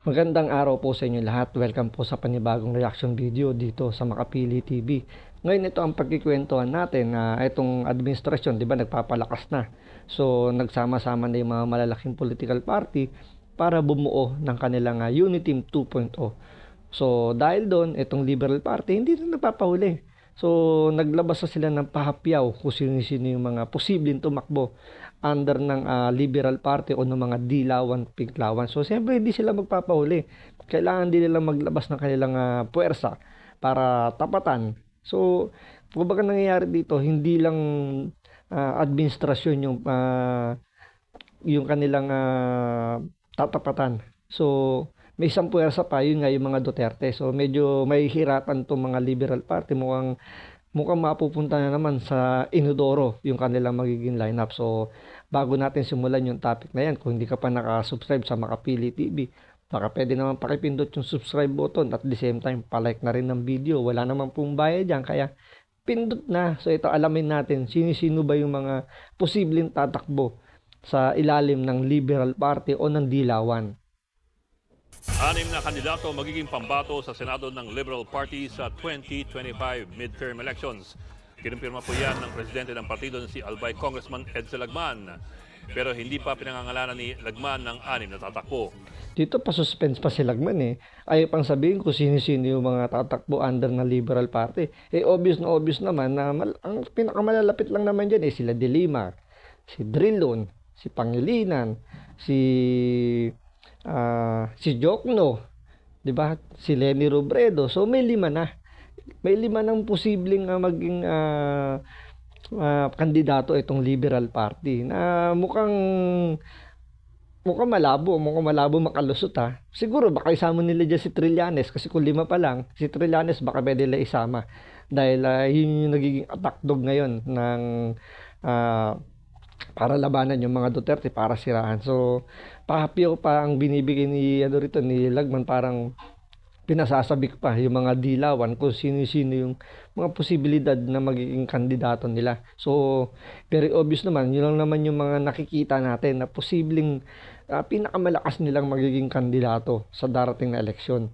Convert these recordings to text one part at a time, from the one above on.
Magandang araw po sa inyo lahat. Welcome po sa panibagong reaction video dito sa Makapili TV. Ngayon ito ang pagkikwentuhan natin na itong administrasyon, 'di ba, nagpapalakas na. So, nagsama-sama na yung mga malalaking political party para bumuo ng kanilang Unity Team 2.0. So, dahil doon, itong Liberal Party hindi na nagpapahuli. So, naglabas na sila ng pahapyaw kung sino-sino yung mga posibleng tumakbo under ng Liberal Party o ng mga dilawan, pinklawan. So, siyempre, hindi sila magpapahuli. Kailangan din nila maglabas ng kanilang puwersa para tapatan. So, kumbaga nangyayari dito, hindi lang administrasyon yung kanilang tatapatan. So, may isang puwersa pa, yun nga yung mga Duterte. So, medyo may hirapan itong mga Liberal Party. Mukhang mapupunta na naman sa inodoro yung kanilang magiging lineup. So, bago natin simulan yung topic na yan, kung hindi ka pa nakasubscribe sa Makapili TV, baka pwede naman pakipindot yung subscribe button at the same time, palike na rin ng video. Wala naman pong bayad dyan, kaya pindot na. So, ito alamin natin, sino-sino ba yung mga posibleng tatakbo sa ilalim ng Liberal Party o ng Dilawan. Anim na kandidato magiging pambato sa Senado ng Liberal Party sa 2025 midterm elections. Kinumpirma po yan ng presidente ng partido na si Albay Congressman Edsel Lagman. Pero hindi pa pinangangalanan ni Lagman ng anim na tatakbo. Dito pa suspense pa si Lagman eh. Ayaw pang sabihin kung sino-sino yung mga tatakbo under ng Liberal Party. Obvious naman na ang pinakamalalapit lang naman dyan sila De Lima, si Drilon, si Pangilinan, si Jokno, 'di ba? Si Leni Robredo. So may lima na. May lima ng posibleng maging kandidato itong Liberal Party na mukhang malabo makalusot ha. Siguro baka isama nila dyan si Trillanes kasi kung lima pa lang, si Trillanes baka pwede nila isama dahil yun yung nagiging attack dog ngayon ng para labanan yung mga Duterte para siraan. So, pahapyaw pa ang binibigay ni Lagman, parang pinasasabik pa yung mga dilawan kung sino-sino yung mga posibilidad na magiging kandidato nila. So, very obvious naman, yun lang naman yung mga nakikita natin na posibleng pinakamalakas nilang magiging kandidato sa darating na eleksyon.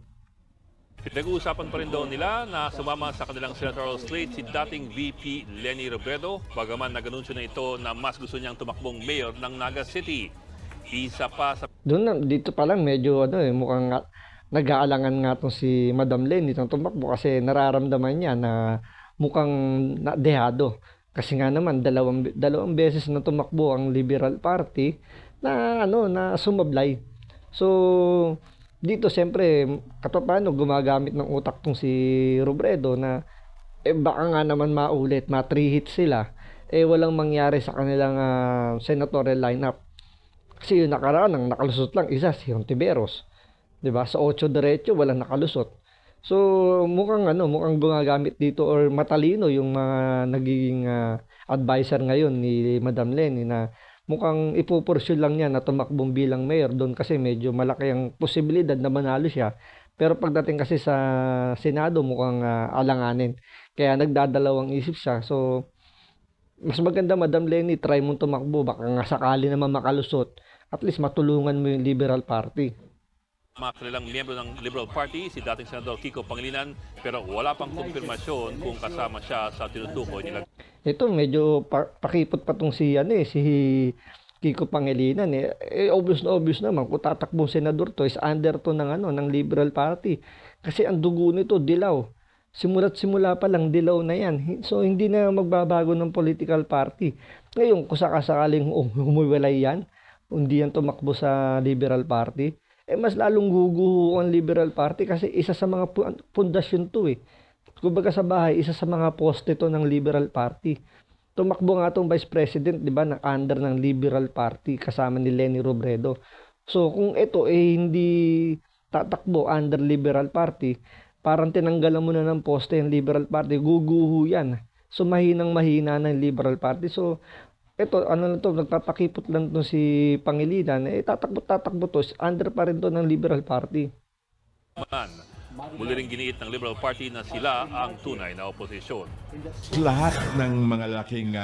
Pinag-uusapan pa rin daw nila na sumama sa kanilang senatorial slate si dating VP Leni Robredo, bagaman nag-anunsyo na ito na mas gusto niyang tumakbong mayor ng Naga City. Isa pa sa... Dito pa lang medyo mukhang nag-aalangan nga itong si Madam Leni itong tumakbo kasi nararamdaman niya na mukhang dehado. Kasi nga naman dalawang beses na tumakbo ang Liberal Party na sumablay. So dito siyempre katapano gumagamit ng utak tong si Robredo na baka nga naman maulit, 3 hits sila, walang mangyari sa kanilang senatorial lineup. Kasi yung nakaraan ang nakalusot lang isa si Hontiveros. 'Di ba? Sa 8 diretso walang nakalusot. So mukhang gumagamit dito or matalino yung mga nagiging advisor ngayon ni Madam Leni na mukhang ipupursue lang niya na tumakbong bilang mayor doon kasi medyo malaki ang posibilidad na manalo siya. Pero pagdating kasi sa Senado mukhang alanganin. Kaya nagdadalawang isip siya. So mas maganda Madam Leni, try mong tumakbo baka nga sakali naman makalusot. At least matulungan mo yung Liberal Party. Mga kanilang miyembro ng Liberal Party, si dating Senador Kiko Pangilinan, pero wala pang kumpirmasyon kung kasama siya sa tinutukoy nila. Ito medyo pakipot pa tong si Kiko Pangilinan obvious naman kung tatakbong senador to is under to ng Liberal Party. Kasi ang dugo nito dilaw. Simula pa lang dilaw na yan. So hindi na magbabago ng political party. Ngayon kung sakasakaling humiwalay yan, hindi yan tumakbo sa Liberal Party, mas lalong guguho ang Liberal Party kasi isa sa mga pundasyon to Kumbaga sa bahay, isa sa mga poste to ng Liberal Party. Tumakbo nga itong Vice President, di ba, under ng Liberal Party kasama ni Leni Robredo. So kung ito hindi tatakbo under Liberal Party, parang tinanggalan mo na ng poste yung Liberal Party, guguho yan. So mahinang-mahina na yung Liberal Party. So ito, nagpapakipot lang to si Pangilinan, tatakbo to, under pa rin to ng Liberal Party. Muli ring giniit ng Liberal Party na sila ang tunay na oposisyon. Lahat ng mga laking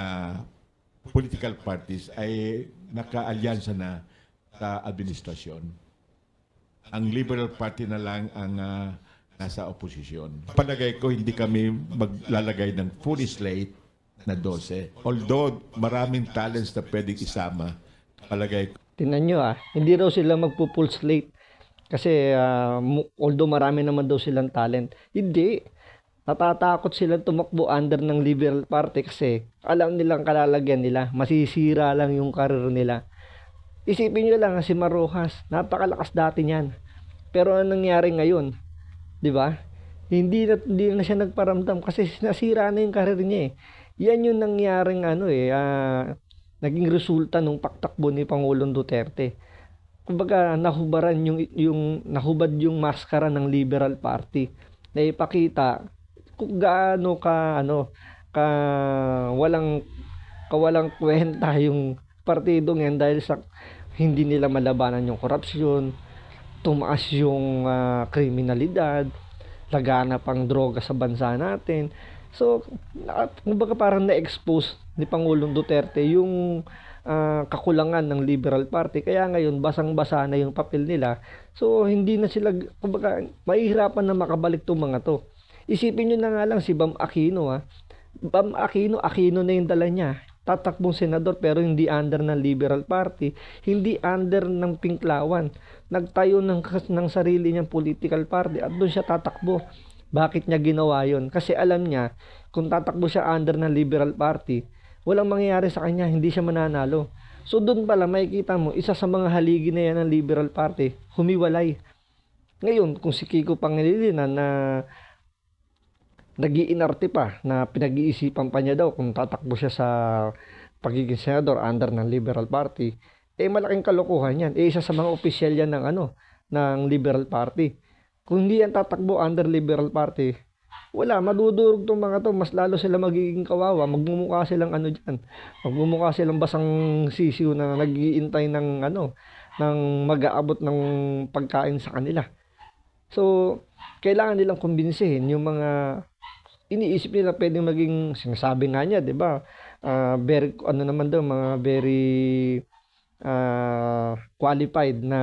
political parties ay naka-alyansa na sa administrasyon. ang Liberal Party na lang ang nasa oposisyon. Palagay ko hindi kami maglalagay ng fully slate na 12. Although maraming talents na pwedeng isama, palagay ko Tingnan nyo hindi raw sila magpo-full slate. Kasi although marami naman daw silang talent, hindi. Natatakot silang tumakbo under ng Liberal Party kasi alam nilang kalalagyan nila. Masisira lang yung karir nila. Isipin nyo lang si Marojas, napakalakas dati niyan. Pero anong nangyari ngayon? 'Di ba? Hindi na siya nagparamdam kasi nasira na yung karir niya eh. Yan yung nangyaring naging resulta nung paktakbo ni Pangulong Duterte. Kumbaga nahubaran yung nahubad yung maskara ng Liberal Party. Na ipakita kung gaano ka walang kwenta yung partido ngayon dahil sa hindi nila malabanan yung korupsyon, tumaas yung kriminalidad, laganap ang droga sa bansa natin. So, kumbaga parang na-expose ni Pangulong Duterte yung kakulangan ng Liberal Party. Kaya ngayon, basang-basa na yung papel nila. So, hindi na sila, kumbaga, mahihirapan na makabalik itong mga to. Isipin nyo na nga lang si Bam Aquino. Bam Aquino na yung dala niya. Tatakbong senador pero hindi under ng Liberal Party. Hindi under ng Pinklawan. Nagtayo ng sarili niyang political party at doon siya tatakbo. Bakit niya ginawa yon? Kasi alam niya, kung tatakbo siya under ng Liberal Party, walang mangyayari sa kanya, hindi siya mananalo. So doon pala makikita mo, isa sa mga haligi na yan ng Liberal Party, humiwalay. Ngayon, kung si Kiko Pangilinan na nag-iinarte pa, na pinag-iisipan pa niya daw kung tatakbo siya sa pagiging senador under ng Liberal Party, malaking kalokohan yan. Isa sa mga opisyal yan ng Liberal Party. Kung hindi yan tatakbo under Liberal Party, wala, madudurog tong mga to, mas lalo sila magiging kawawa, magmumukha silang dyan. Magmumukha silang basang sisiw na nag-iintay ng mag-aabot ng pagkain sa kanila. So, kailangan nilang kumbinsihin yung mga iniisip nila pwedeng maging, sinasabi nga niya, 'di ba? Very qualified na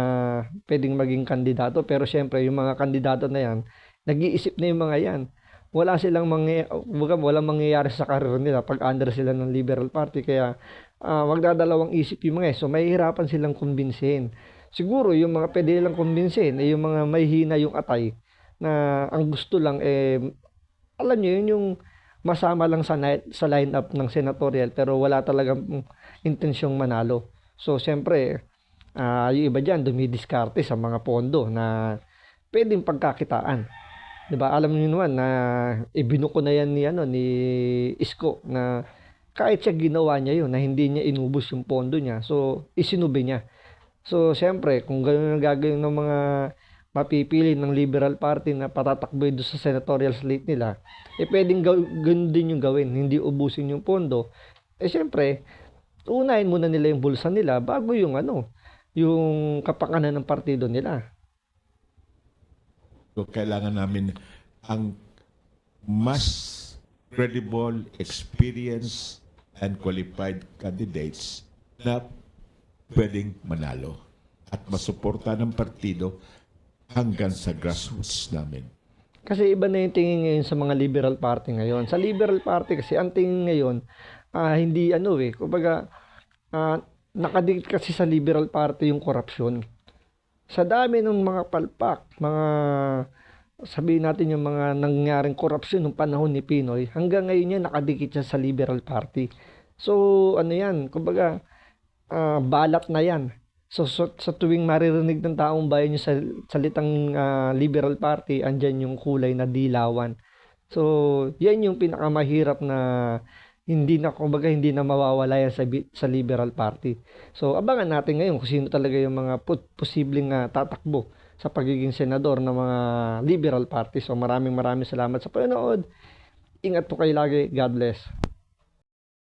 pwedeng maging kandidato, pero syempre yung mga kandidato na yan nag-iisip na yung mga yan, walang mangyayari sa karir nila pag under sila ng Liberal Party. Kaya magdadalawang isip yung mga so mahihirapan silang kumbinsihin. Siguro yung mga pwede lang kumbinsihin yung mga may hina yung atay na ang gusto lang alam nyo yun, yung masama lang sa lineup ng senatorial pero wala talagang intensyong manalo. So, siyempre, yung iba dyan, dumidiskarte sa mga pondo na pwedeng pagkakitaan. Diba? Alam niyo naman na ibinuko na yan ni Isko na kahit siya ginawa niya yun, na hindi niya inubos yung pondo niya. So, isinubi niya. So, siyempre, kung gano'n ang gagawin ng mga mapipili ng Liberal Party na patatakbo doon sa senatorial slate nila, pwedeng gano'n din yung gawin. Hindi ubusin yung pondo. Siyempre, unahin muna nila yung bulsa nila bago yung yung kapakanan ng partido nila. So, kailangan namin ang mas credible, experienced, and qualified candidates na pwedeng manalo at masuporta ng partido hanggang sa grassroots namin. Kasi iba na yung tingin ngayon sa mga Liberal Party ngayon. Sa Liberal Party kasi ang tingin ngayon, hindi kumbaga, nakadikit kasi sa Liberal Party yung korupsyon. Sa dami ng mga palpak, sabihin natin yung mga nangyaring korupsyon nung panahon ni Pinoy, hanggang ngayon yan nakadikit siya sa Liberal Party. So, yan, kumbaga, balat na yan. So, sa tuwing maririnig ng taong bayan yung salitang Liberal Party, andyan yung kulay na dilawan. So, yan yung pinakamahirap na hindi na mawawala yan sa Liberal Party. So, abangan natin ngayon kung sino talaga yung mga posibleng tatakbo sa pagiging senador ng mga Liberal Party. So, maraming salamat sa panonood. Ingat po kayo lagi. God bless.